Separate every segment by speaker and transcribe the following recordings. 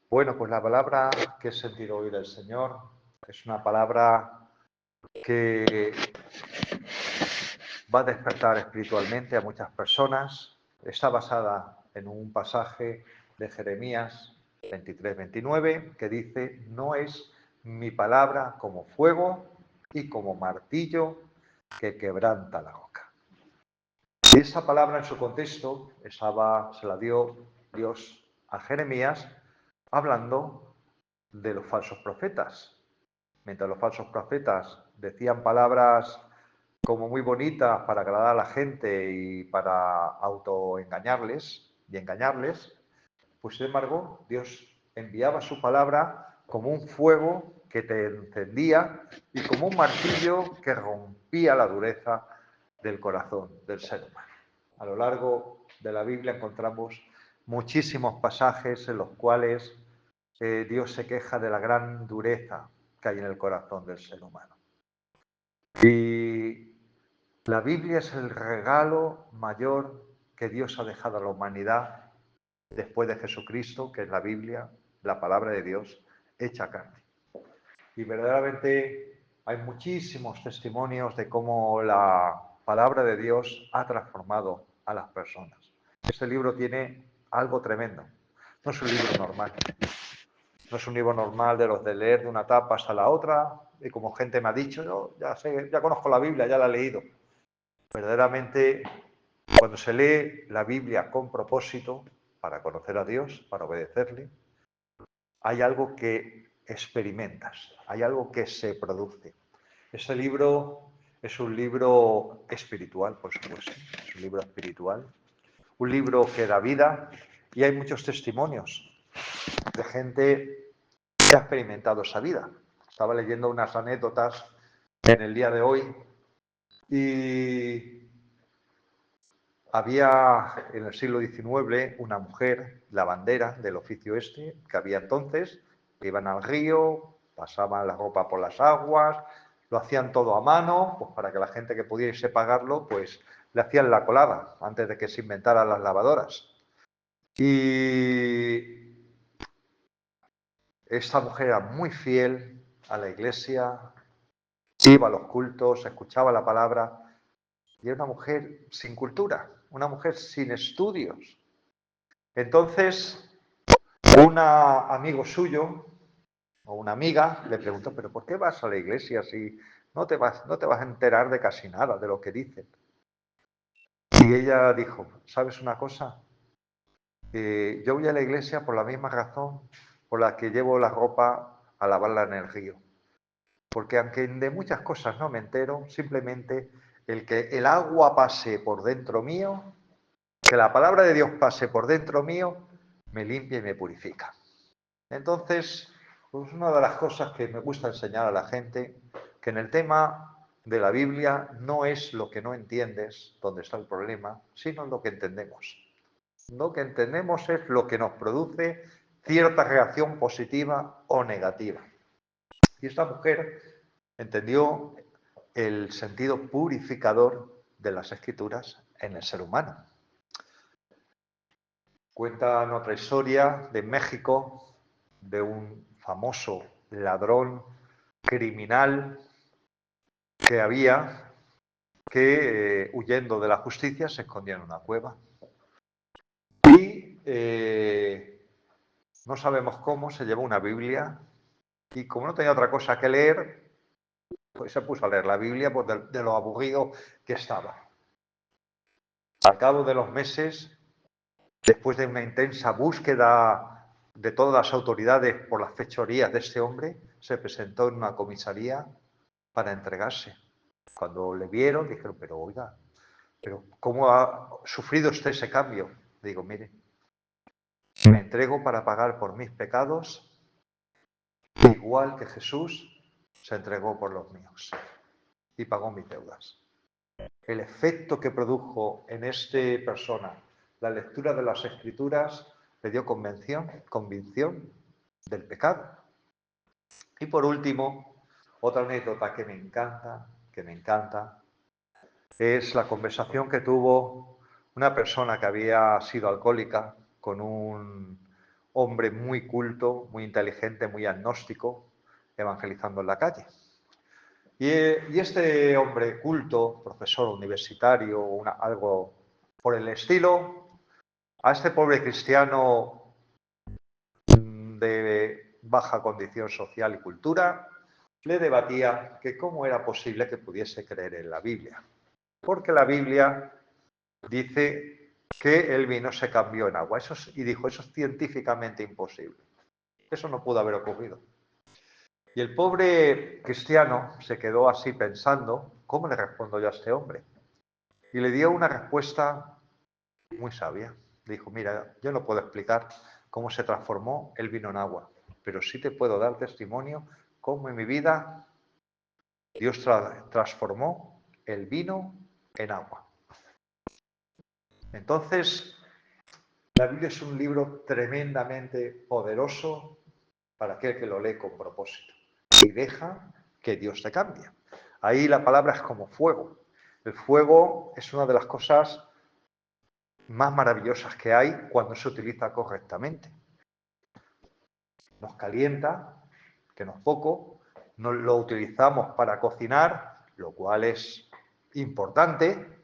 Speaker 1: Bueno, pues la palabra que he sentido oír del Señor es una palabra que va a despertar espiritualmente a muchas personas. Está basada en un pasaje de Jeremías 23-29 que dice: no es mi palabra como fuego y como martillo que quebranta la roca. Y esa palabra en su contexto se la dio Dios a Jeremías hablando de los falsos profetas. Mientras los falsos profetas decían palabras como muy bonitas para agradar a la gente y para autoengañarles y engañarles, pues sin embargo Dios enviaba su palabra como un fuego que te encendía y como un martillo que rompía la dureza del corazón del ser humano. A lo largo de la Biblia encontramos muchísimos pasajes en los cuales Dios se queja de la gran dureza que hay en el corazón del ser humano. Y la Biblia es el regalo mayor que Dios ha dejado a la humanidad después de Jesucristo, que es la Biblia, la palabra de Dios, hecha carne. Y verdaderamente hay muchísimos testimonios de cómo la palabra de Dios ha transformado a las personas. Este libro tiene algo tremendo. No es un libro normal. No es un libro normal de los de leer de una etapa hasta la otra, y como gente me ha dicho, yo ya sé, ya conozco la Biblia, ya la he leído. Verdaderamente, cuando se lee la Biblia con propósito, para conocer a Dios, para obedecerle, hay algo que experimentas, hay algo que se produce. Este libro es un libro espiritual, por supuesto, es un libro espiritual, un libro que da vida, y hay muchos testimonios de gente que ha experimentado esa vida. Estaba leyendo unas anécdotas en el día de hoy y había en el siglo XIX una mujer, lavandera del oficio este, que había entonces, que iban al río, pasaban la ropa por las aguas, lo hacían todo a mano, pues para que la gente que pudiese pagarlo, pues le hacían la colada antes de que se inventaran las lavadoras. Y esta mujer era muy fiel a la iglesia, iba a los cultos, escuchaba la palabra, y era una mujer sin cultura, una mujer sin estudios. Entonces, un amigo suyo o una amiga le preguntó: ¿pero por qué vas a la iglesia si no te vas a enterar de casi nada de lo que dicen? Y ella dijo: ¿sabes una cosa? Yo voy a la iglesia por la misma razón por la que llevo la ropa a lavarla en el río. Porque aunque de muchas cosas no me entero, simplemente el que el agua pase por dentro mío, que la palabra de Dios pase por dentro mío, me limpia y me purifica. Entonces, pues una de las cosas que me gusta enseñar a la gente, que en el tema de la Biblia no es lo que no entiendes donde está el problema, sino lo que entendemos. Lo que entendemos es lo que nos produce cierta reacción positiva o negativa. Y esta mujer entendió el sentido purificador de las Escrituras en el ser humano. Cuentan otra historia de México, de un famoso ladrón criminal que había, que huyendo de la justicia se escondía en una cueva. Y no sabemos cómo se llevó una Biblia, y como no tenía otra cosa que leer, pues se puso a leer la Biblia pues de lo aburrido que estaba. Al cabo de los meses, después de una intensa búsqueda de todas las autoridades por las fechorías de este hombre, se presentó en una comisaría para entregarse. Cuando le vieron, dijeron: pero oiga, pero ¿cómo ha sufrido usted ese cambio? Le digo: mire, me entrego para pagar por mis pecados, igual que Jesús se entregó por los míos y pagó mis deudas. El efecto que produjo en esta persona la lectura de las Escrituras le dio convicción del pecado. Y por último, otra anécdota que me encanta, es la conversación que tuvo una persona que había sido alcohólica con un hombre muy culto, muy inteligente, muy agnóstico, evangelizando en la calle. Y este hombre culto, profesor universitario o algo por el estilo, a este pobre cristiano de baja condición social y cultura, le debatía que cómo era posible que pudiese creer en la Biblia. Porque la Biblia dice que el vino se cambió en agua. Y dijo, eso es científicamente imposible. Eso no pudo haber ocurrido. Y el pobre cristiano se quedó así pensando, ¿cómo le respondo yo a este hombre? Y le dio una respuesta muy sabia. Le dijo, mira, yo no puedo explicar cómo se transformó el vino en agua, pero sí te puedo dar testimonio cómo en mi vida Dios transformó el vino en agua. Entonces, la Biblia es un libro tremendamente poderoso para aquel que lo lee con propósito y deja que Dios te cambie. Ahí la palabra es como fuego. El fuego es una de las cosas más maravillosas que hay cuando se utiliza correctamente. Nos calienta, que no es poco, nos lo utilizamos para cocinar, lo cual es importante,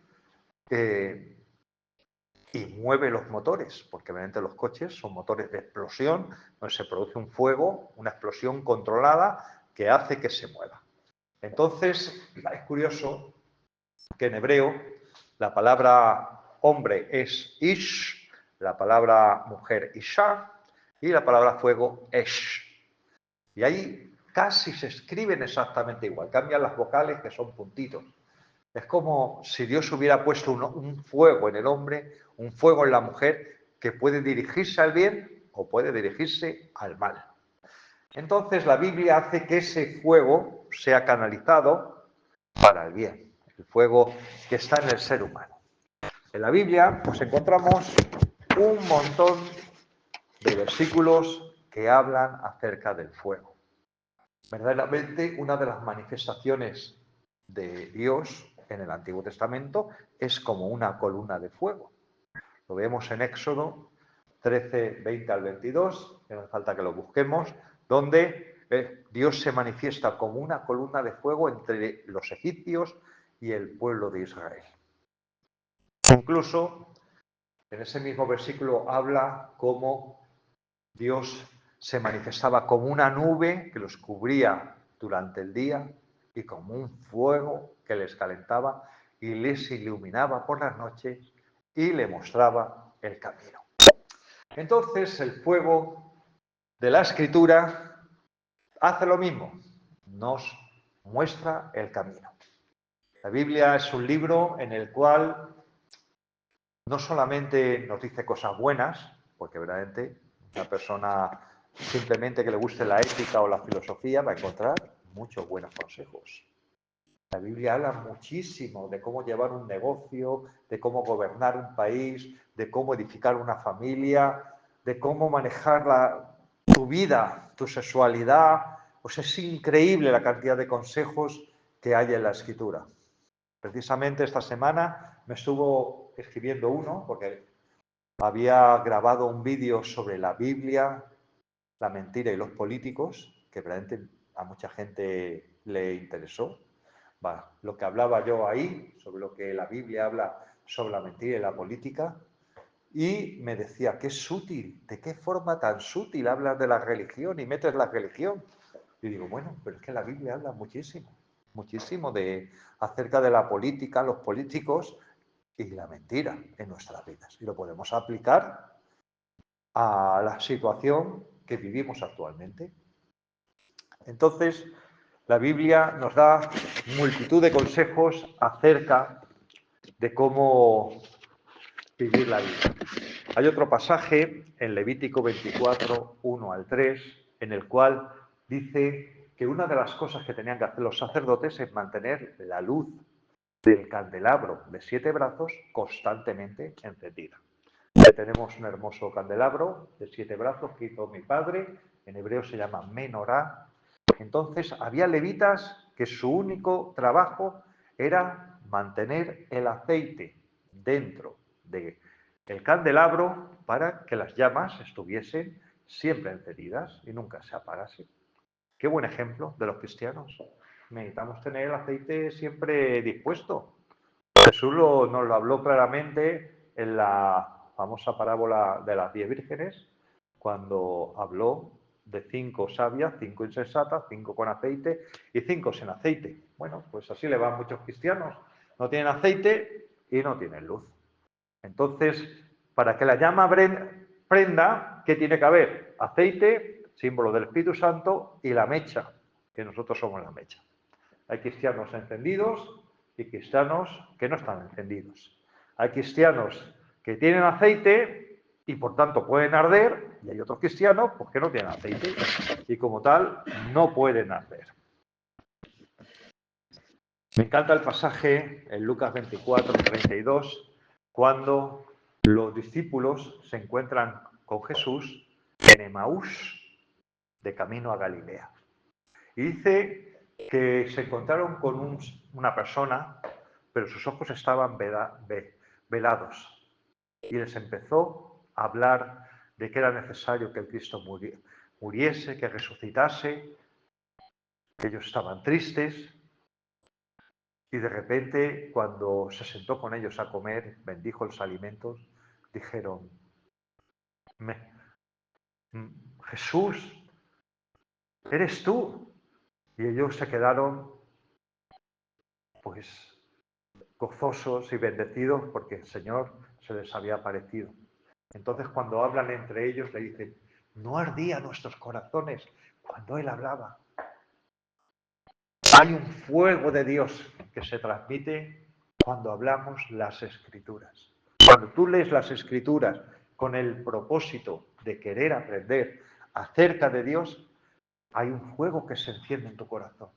Speaker 1: y mueve los motores, porque obviamente los coches son motores de explosión, donde se produce un fuego, una explosión controlada que hace que se mueva. Entonces, es curioso que en hebreo la palabra hombre es ish, la palabra mujer isha y la palabra fuego esh. Y ahí casi se escriben exactamente igual, cambian las vocales que son puntitos. Es como si Dios hubiera puesto un fuego en el hombre, un fuego en la mujer, que puede dirigirse al bien o puede dirigirse al mal. Entonces la Biblia hace que ese fuego sea canalizado para el bien, el fuego que está en el ser humano. En la Biblia pues encontramos un montón de versículos que hablan acerca del fuego. Verdaderamente una de las manifestaciones de Dios en el Antiguo Testamento es como una columna de fuego. Lo vemos en Éxodo 13, 20 al 22, que no hace falta que lo busquemos, donde Dios se manifiesta como una columna de fuego entre los egipcios y el pueblo de Israel. Incluso en ese mismo versículo habla cómo Dios se manifestaba como una nube que los cubría durante el día y como un fuego que les calentaba y les iluminaba por las noches y le mostraba el camino. Entonces el fuego de la Escritura hace lo mismo, nos muestra el camino. La Biblia es un libro en el cual no solamente nos dice cosas buenas, porque verdaderamente una persona simplemente que le guste la ética o la filosofía va a encontrar muchos buenos consejos. La Biblia habla muchísimo de cómo llevar un negocio, de cómo gobernar un país, de cómo edificar una familia, de cómo manejar tu vida, tu sexualidad. Pues es increíble la cantidad de consejos que hay en la Escritura. Precisamente esta semana me estuvo escribiendo uno, porque había grabado un vídeo sobre la Biblia, la mentira y los políticos, que realmente a mucha gente le interesó. Lo que hablaba yo ahí, sobre lo que la Biblia habla sobre la mentira y la política, y me decía, qué sutil, de qué forma tan sutil hablas de la religión y metes la religión. Y digo, bueno, pero es que la Biblia habla muchísimo, muchísimo acerca de la política, los políticos y la mentira en nuestras vidas. Y lo podemos aplicar a la situación que vivimos actualmente. Entonces, la Biblia nos da multitud de consejos acerca de cómo vivir la vida. Hay otro pasaje en Levítico 24, 1 al 3, en el cual dice que una de las cosas que tenían que hacer los sacerdotes es mantener la luz del candelabro de 7 brazos constantemente encendida. Aquí tenemos un hermoso candelabro de 7 brazos que hizo mi padre, en hebreo se llama menorá. Entonces había levitas que su único trabajo era mantener el aceite dentro del candelabro para que las llamas estuviesen siempre encendidas y nunca se apagase. Qué buen ejemplo de los cristianos. Necesitamos tener el aceite siempre dispuesto. Jesús nos lo habló claramente en la famosa parábola de las 10 vírgenes, cuando habló de 5 sabias, 5 insensatas, 5 con aceite y 5 sin aceite. Bueno, pues así le van muchos cristianos. No tienen aceite y no tienen luz. Entonces, para que la llama prenda, ¿qué tiene que haber? Aceite, símbolo del Espíritu Santo, y la mecha, que nosotros somos la mecha. Hay cristianos encendidos y cristianos que no están encendidos. Hay cristianos que tienen aceite y por tanto pueden arder, y hay otros cristianos pues, que no tienen aceite y como tal no pueden arder. Me encanta el pasaje en Lucas 24, 32, cuando los discípulos se encuentran con Jesús en Emaús, de camino a Galilea. Y dice que se encontraron con una persona, pero sus ojos estaban velados. Y les empezó a hablar de que era necesario que el Cristo muriese, que resucitase. Ellos estaban tristes. Y de repente, cuando se sentó con ellos a comer, bendijo los alimentos, dijeron, Jesús, ¿eres tú? Y ellos se quedaron, pues, gozosos y bendecidos porque el Señor se les había aparecido. Entonces, cuando hablan entre ellos, le dicen, ¿no ardían nuestros corazones cuando Él hablaba? Hay un fuego de Dios que se transmite cuando hablamos las Escrituras. Cuando tú lees las Escrituras con el propósito de querer aprender acerca de Dios, hay un fuego que se enciende en tu corazón.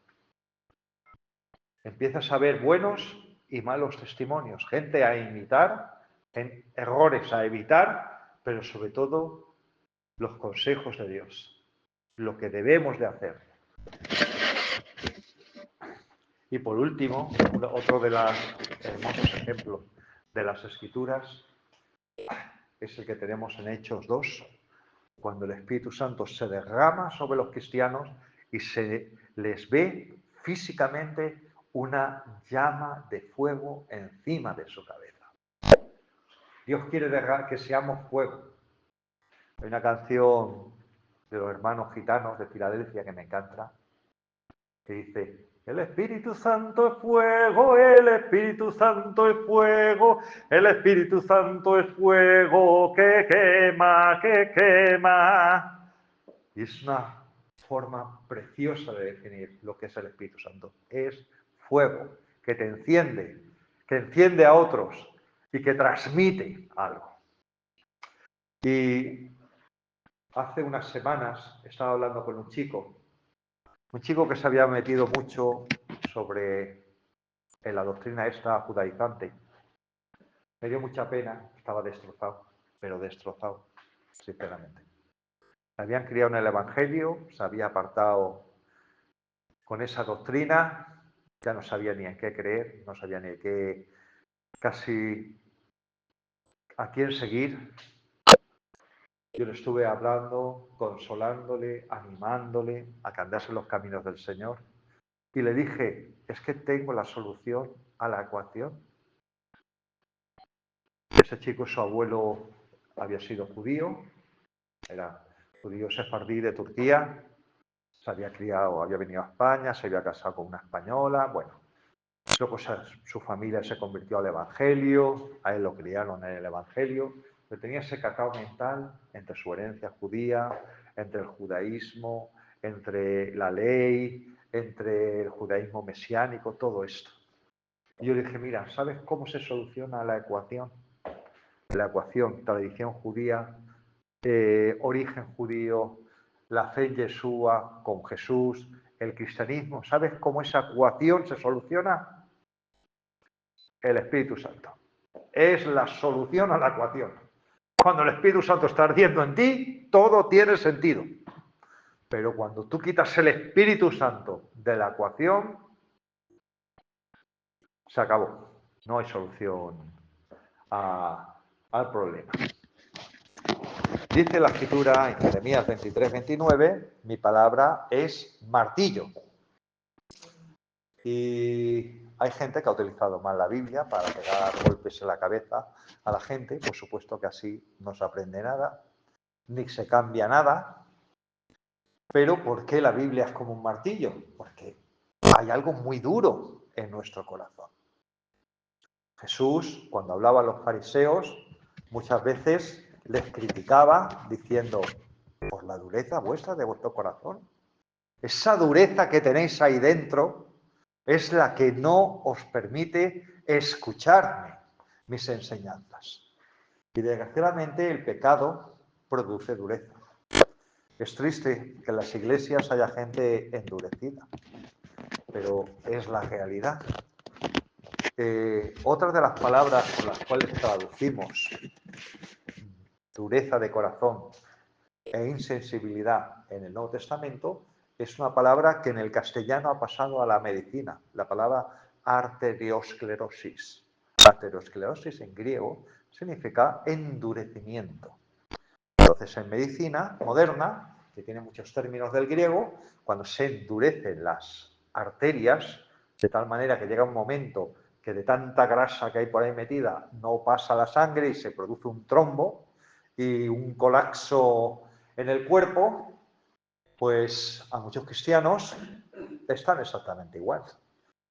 Speaker 1: Empiezas a ver buenos y malos testimonios, gente a imitar, errores a evitar, pero sobre todo los consejos de Dios, lo que debemos de hacer. Y por último, otro de los hermosos ejemplos de las Escrituras es el que tenemos en Hechos 2, cuando el Espíritu Santo se derrama sobre los cristianos y se les ve físicamente una llama de fuego encima de su cabeza. Dios quiere que seamos fuego. Hay una canción de los hermanos gitanos de Filadelfia que me encanta, que dice, el Espíritu Santo es fuego, el Espíritu Santo es fuego, el Espíritu Santo es fuego que quema, que quema. Y es una forma preciosa de definir lo que es el Espíritu Santo. Es fuego que te enciende, que enciende a otros y que transmite algo. Y hace unas semanas estaba hablando con un chico que se había metido mucho en la doctrina esta judaizante. Me dio mucha pena, estaba destrozado, pero destrozado, sinceramente. Se habían criado en el Evangelio, se había apartado con esa doctrina, ya no sabía ni en qué creer, no sabía ni casi a quién seguir. Yo le estuve hablando, consolándole, animándole a que andase en los caminos del Señor. Y le dije, es que tengo la solución a la ecuación. Ese chico, su abuelo había sido judío, era judío sefardí de Turquía, se había criado, había venido a España, se había casado con una española, bueno. Luego su familia se convirtió al Evangelio, a él lo criaron en el Evangelio, pero tenía ese cacao mental entre su herencia judía, entre el judaísmo, entre la ley, entre el judaísmo mesiánico, todo esto. Y yo le dije, mira, ¿sabes cómo se soluciona la ecuación? La ecuación, tradición judía, origen judío, la fe en Yeshua con Jesús, el cristianismo. ¿Sabes cómo esa ecuación se soluciona? El Espíritu Santo. Es la solución a la ecuación. Cuando el Espíritu Santo está ardiendo en ti, todo tiene sentido. Pero cuando tú quitas el Espíritu Santo de la ecuación, se acabó. No hay solución al problema. Dice la Escritura en Jeremías 23, 29, mi palabra es martillo. Y hay gente que ha utilizado mal la Biblia para pegar golpes en la cabeza a la gente. Por supuesto que así no se aprende nada, ni se cambia nada. Pero ¿por qué la Biblia es como un martillo? Porque hay algo muy duro en nuestro corazón. Jesús, cuando hablaba a los fariseos, muchas veces les criticaba diciendo, por la dureza vuestra de vuestro corazón. Esa dureza que tenéis ahí dentro es la que no os permite escucharme, mis enseñanzas. Y desgraciadamente el pecado produce dureza. Es triste que en las iglesias haya gente endurecida, pero es la realidad. Otra de las palabras con las cuales traducimos dureza de corazón e insensibilidad en el Nuevo Testamento es una palabra que en el castellano ha pasado a la medicina, la palabra arteriosclerosis. Arteriosclerosis en griego significa endurecimiento. Entonces, en medicina moderna, que tiene muchos términos del griego, cuando se endurecen las arterias, de tal manera que llega un momento que de tanta grasa que hay por ahí metida no pasa la sangre y se produce un trombo y un colapso en el cuerpo, pues a muchos cristianos están exactamente igual.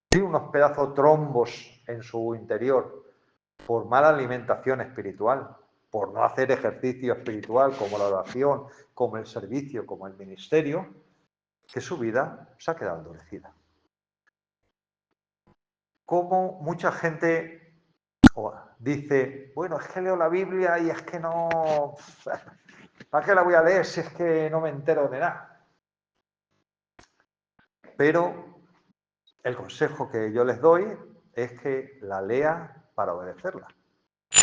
Speaker 1: Tienen unos pedazos trombos en su interior por mala alimentación espiritual, por no hacer ejercicio espiritual como la oración, como el servicio, como el ministerio, que su vida se ha quedado endurecida. Como mucha gente dice, bueno, es que leo la Biblia y es que no... ¿Para qué la voy a leer si es que no me entero de nada? Pero el consejo que yo les doy es que la lea para obedecerla.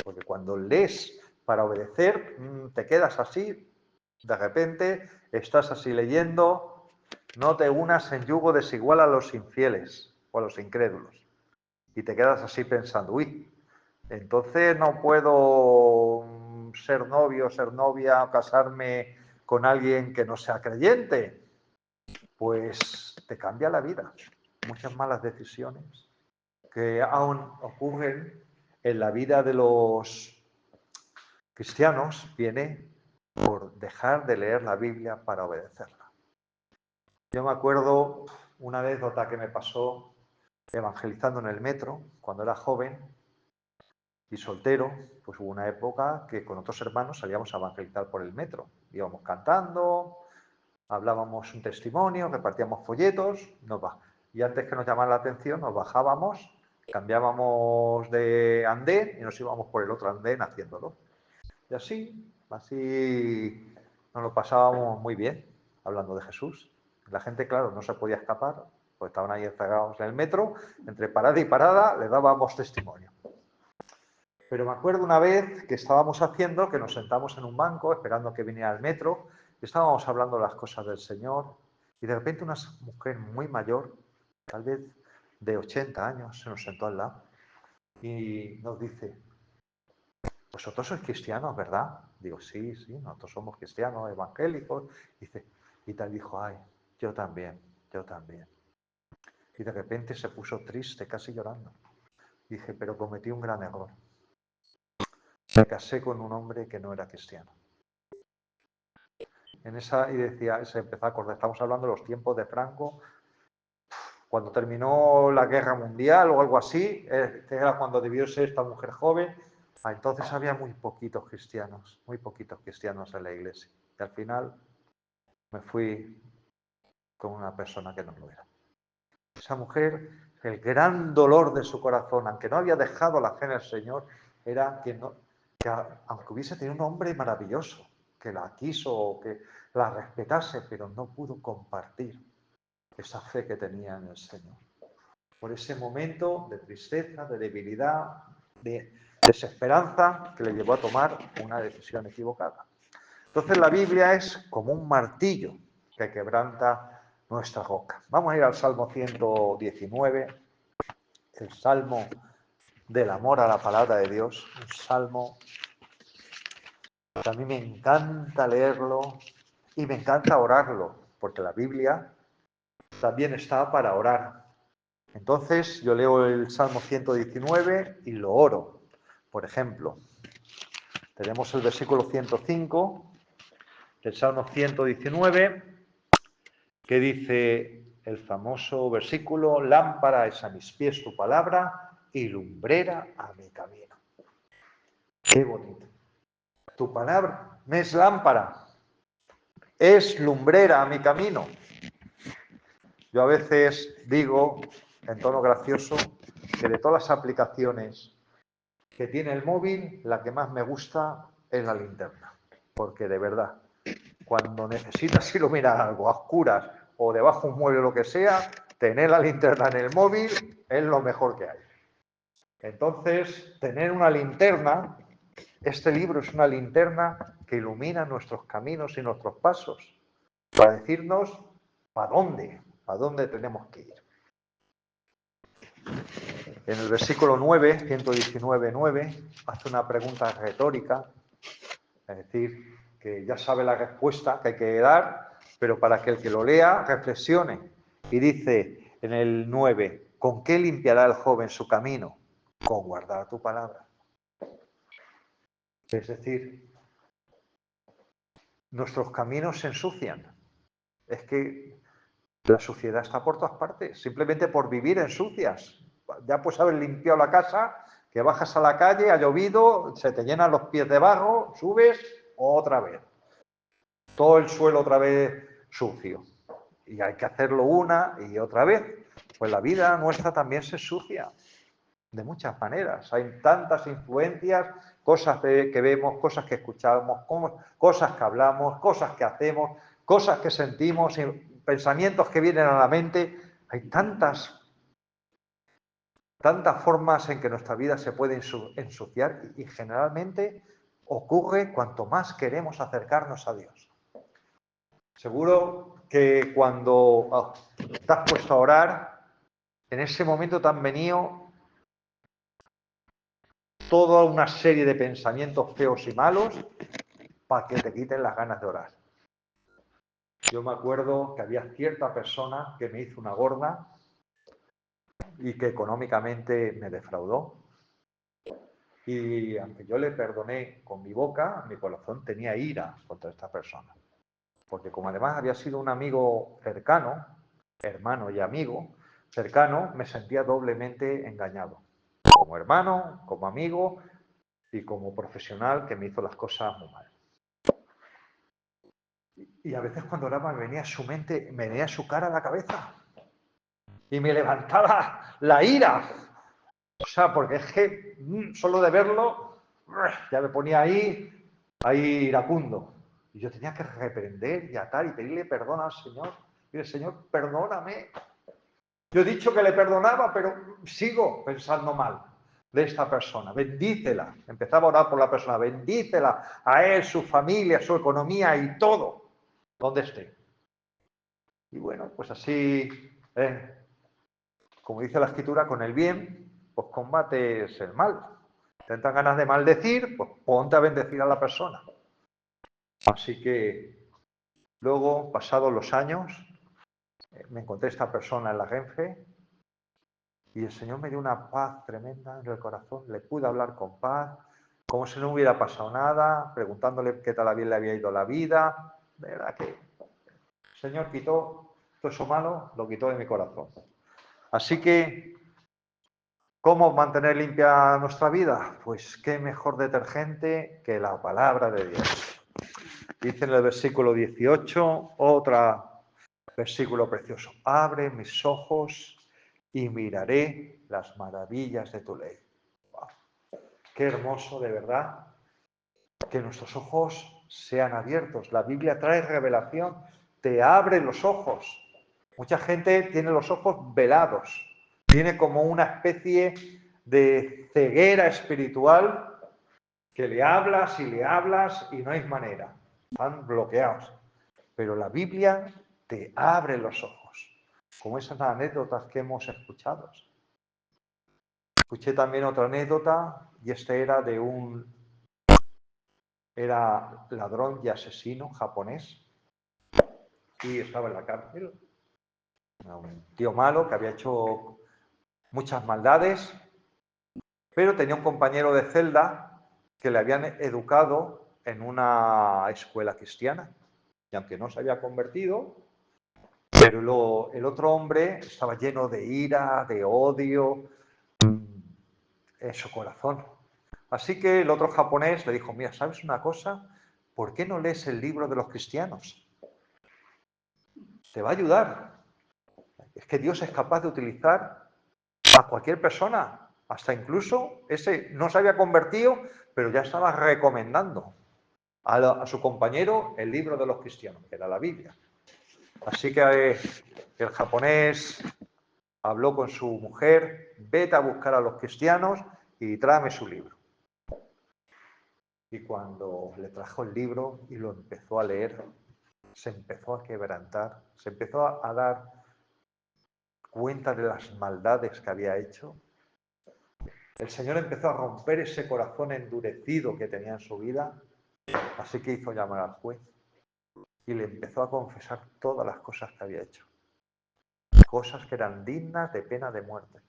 Speaker 1: Porque cuando lees para obedecer, te quedas así, de repente estás así leyendo, no te unas en yugo desigual a los infieles o a los incrédulos. Y te quedas así pensando, uy, entonces no puedo ser novio, ser novia o casarme con alguien que no sea creyente. Pues te cambia la vida. Muchas malas decisiones que aún ocurren en la vida de los cristianos viene por dejar de leer la Biblia para obedecerla. Yo me acuerdo una anécdota que me pasó evangelizando en el metro cuando era joven y soltero. Pues hubo una época que con otros hermanos salíamos a evangelizar por el metro. Íbamos cantando, hablábamos un testimonio, repartíamos folletos, y antes que nos llamara la atención nos bajábamos, cambiábamos de andén y nos íbamos por el otro andén haciéndolo. Y así nos lo pasábamos muy bien, hablando de Jesús. La gente, claro, no se podía escapar, pues estaban ahí encerrados en el metro, entre parada y parada le dábamos testimonio. Pero me acuerdo una vez que estábamos haciendo, que nos sentamos en un banco esperando que viniera el metro, y estábamos hablando de las cosas del Señor, y de repente una mujer muy mayor, tal vez de 80 años, se nos sentó al lado y nos dice, vosotros sois cristianos, ¿verdad? Digo, sí, nosotros somos cristianos, evangélicos. Dice, y tal dijo, ay, yo también, yo también. Y de repente se puso triste, casi llorando. Dije, pero cometí un gran error. Me casé con un hombre que no era cristiano. Y decía, se empezó a acordar, estamos hablando de los tiempos de Franco, cuando terminó la guerra mundial o algo así, era cuando debió ser esta mujer joven. Entonces había muy poquitos cristianos en la iglesia. Y al final me fui con una persona que no lo era. Esa mujer, el gran dolor de su corazón, aunque no había dejado la fe en el Señor, era que aunque hubiese tenido un hombre maravilloso, que la quiso o que la respetase, pero no pudo compartir esa fe que tenía en el Señor. Por ese momento de tristeza, de debilidad, de desesperanza que le llevó a tomar una decisión equivocada. Entonces la Biblia es como un martillo que quebranta nuestra roca. Vamos a ir al Salmo 119, el Salmo del amor a la palabra de Dios, un salmo A mí me encanta leerlo y me encanta orarlo, porque la Biblia también está para orar. Entonces yo leo el Salmo 119 y lo oro. Por ejemplo, tenemos el versículo 105 del Salmo 119, que dice el famoso versículo: lámpara es a mis pies tu palabra y lumbrera a mi camino. Qué bonito. Tu palabra me es lámpara, es lumbrera a mi camino. Yo a veces digo, en tono gracioso, que de todas las aplicaciones que tiene el móvil, la que más me gusta es la linterna. Porque de verdad, cuando necesitas iluminar algo a oscuras o debajo de un mueble o lo que sea, tener la linterna en el móvil es lo mejor que hay. Entonces, tener una linterna, este libro es una linterna que ilumina nuestros caminos y nuestros pasos, para decirnos para dónde tenemos que ir. En el versículo 9, 119:9, hace una pregunta retórica, es decir, que ya sabe la respuesta que hay que dar, pero para que el que lo lea reflexione. Y dice en el 9, ¿con qué limpiará el joven su camino? Con guardar tu palabra. Es decir, nuestros caminos se ensucian. Es que la suciedad está por todas partes, simplemente por vivir ensucias. Ya puedes haber limpiado la casa, que bajas a la calle, ha llovido, se te llenan los pies de barro, subes otra vez. Todo el suelo otra vez sucio. Y hay que hacerlo una y otra vez. Pues la vida nuestra también se ensucia de muchas maneras. Hay tantas influencias, cosas que vemos, cosas que escuchamos, cosas que hablamos, cosas que hacemos, cosas que sentimos, pensamientos que vienen a la mente. Hay tantas formas en que nuestra vida se puede ensuciar y generalmente ocurre cuanto más queremos acercarnos a Dios. Seguro que cuando te has puesto a orar, en ese momento te han venido toda una serie de pensamientos feos y malos para que te quiten las ganas de orar. Yo me acuerdo que había cierta persona que me hizo una gorda y que económicamente me defraudó. Y aunque yo le perdoné con mi boca, mi corazón tenía ira contra esta persona. Porque como además había sido un amigo cercano, hermano y amigo cercano, me sentía doblemente engañado. Como hermano, como amigo y como profesional que me hizo las cosas muy mal. Y a veces cuando oraba me venía su mente, me venía su cara a la cabeza. Y me levantaba la ira. O sea, porque es que solo de verlo ya me ponía ahí iracundo. Y yo tenía que reprender y atar y pedirle perdón al Señor. Mire, Señor, perdóname. Yo he dicho que le perdonaba, pero sigo pensando mal de esta persona. Bendícela. Empezaba a orar por la persona. Bendícela a él, su familia, su economía y todo donde esté. Y bueno, pues así, como dice la Escritura, con el bien, pues combates el mal. Tentan ganas de maldecir, pues ponte a bendecir a la persona. Así que luego, pasados los años, me encontré esta persona en la Renfe y el Señor me dio una paz tremenda en el corazón. Le pude hablar con paz, como si no hubiera pasado nada, preguntándole qué tal le había ido la vida. De verdad que el Señor quitó todo eso malo, lo quitó de mi corazón. Así que, ¿cómo mantener limpia nuestra vida? Pues qué mejor detergente que la palabra de Dios. Dice en el versículo 18, otro versículo precioso: abre mis ojos y miraré las maravillas de tu ley. Wow. Qué hermoso, de verdad, que nuestros ojos sean abiertos. La Biblia trae revelación, te abre los ojos. Mucha gente tiene los ojos velados, tiene como una especie de ceguera espiritual que le hablas y no hay manera, están bloqueados. Pero la Biblia te abre los ojos, como esas anécdotas que hemos escuchado. Escuché también otra anécdota y esta era de un era ladrón y asesino japonés y estaba en la cárcel. Un tío malo que había hecho muchas maldades, pero tenía un compañero de celda que le habían educado en una escuela cristiana. Y aunque no se había convertido, pero el otro hombre estaba lleno de ira, de odio en su corazón. Así que el otro japonés le dijo, mira, ¿sabes una cosa? ¿Por qué no lees el libro de los cristianos? Te va a ayudar. Es que Dios es capaz de utilizar a cualquier persona, hasta incluso ese no se había convertido, pero ya estaba recomendando a su compañero el libro de los cristianos, que era la Biblia. Así que el japonés habló con su mujer, vete a buscar a los cristianos y tráeme su libro. Y cuando le trajo el libro y lo empezó a leer, se empezó a quebrantar, se empezó a dar cuenta de las maldades que había hecho. El Señor empezó a romper ese corazón endurecido que tenía en su vida, así que hizo llamar al juez y le empezó a confesar todas las cosas que había hecho, cosas que eran dignas de pena de muerte.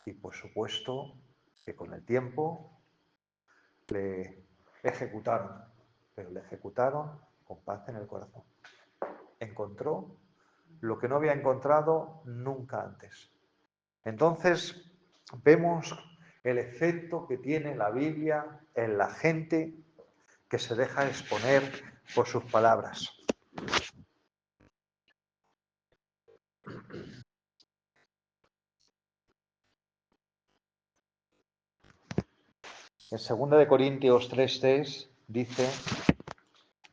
Speaker 1: Y por supuesto que con el tiempo le ejecutaron, pero le ejecutaron con paz en el corazón. Encontró lo que no había encontrado nunca antes. Entonces vemos el efecto que tiene la Biblia en la gente que se deja exponer por sus palabras. En 2 Corintios 3:3 dice,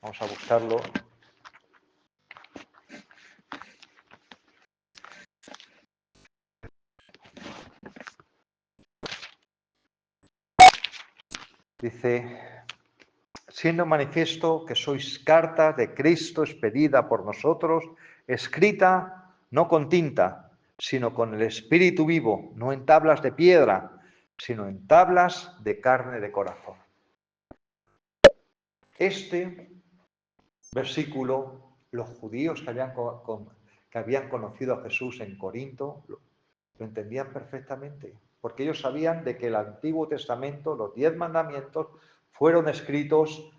Speaker 1: vamos a buscarlo, dice, siendo manifiesto que sois carta de Cristo expedida por nosotros, escrita no con tinta, sino con el Espíritu vivo, no en tablas de piedra, sino en tablas de carne de corazón. Este versículo, los judíos que habían conocido a Jesús en Corinto, lo entendían perfectamente, porque ellos sabían de que el Antiguo Testamento, los 10 mandamientos, fueron escritos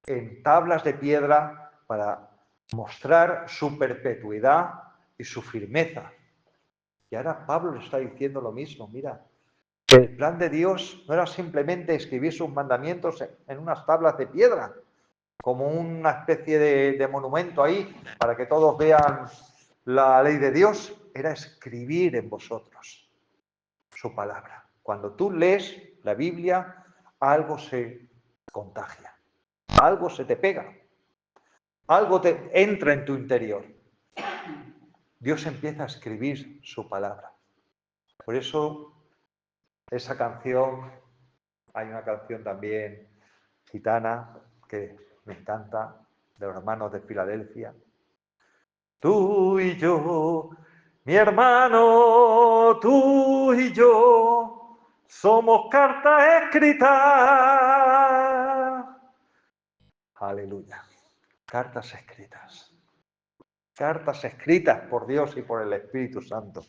Speaker 1: en tablas de piedra para mostrar su perpetuidad y su firmeza. Y ahora Pablo le está diciendo lo mismo, mira, que el plan de Dios no era simplemente escribir sus mandamientos en unas tablas de piedra, como una especie de monumento ahí para que todos vean la ley de Dios, era escribir en vosotros su palabra. Cuando tú lees la Biblia, algo se contagia, algo se te pega, algo te entra en tu interior. Dios empieza a escribir su palabra. Por eso, esa canción, hay una canción también gitana que me encanta, de los hermanos de Filadelfia. Tú y yo, mi hermano, tú y yo, somos cartas escritas. Aleluya. Cartas escritas. Cartas escritas por Dios y por el Espíritu Santo.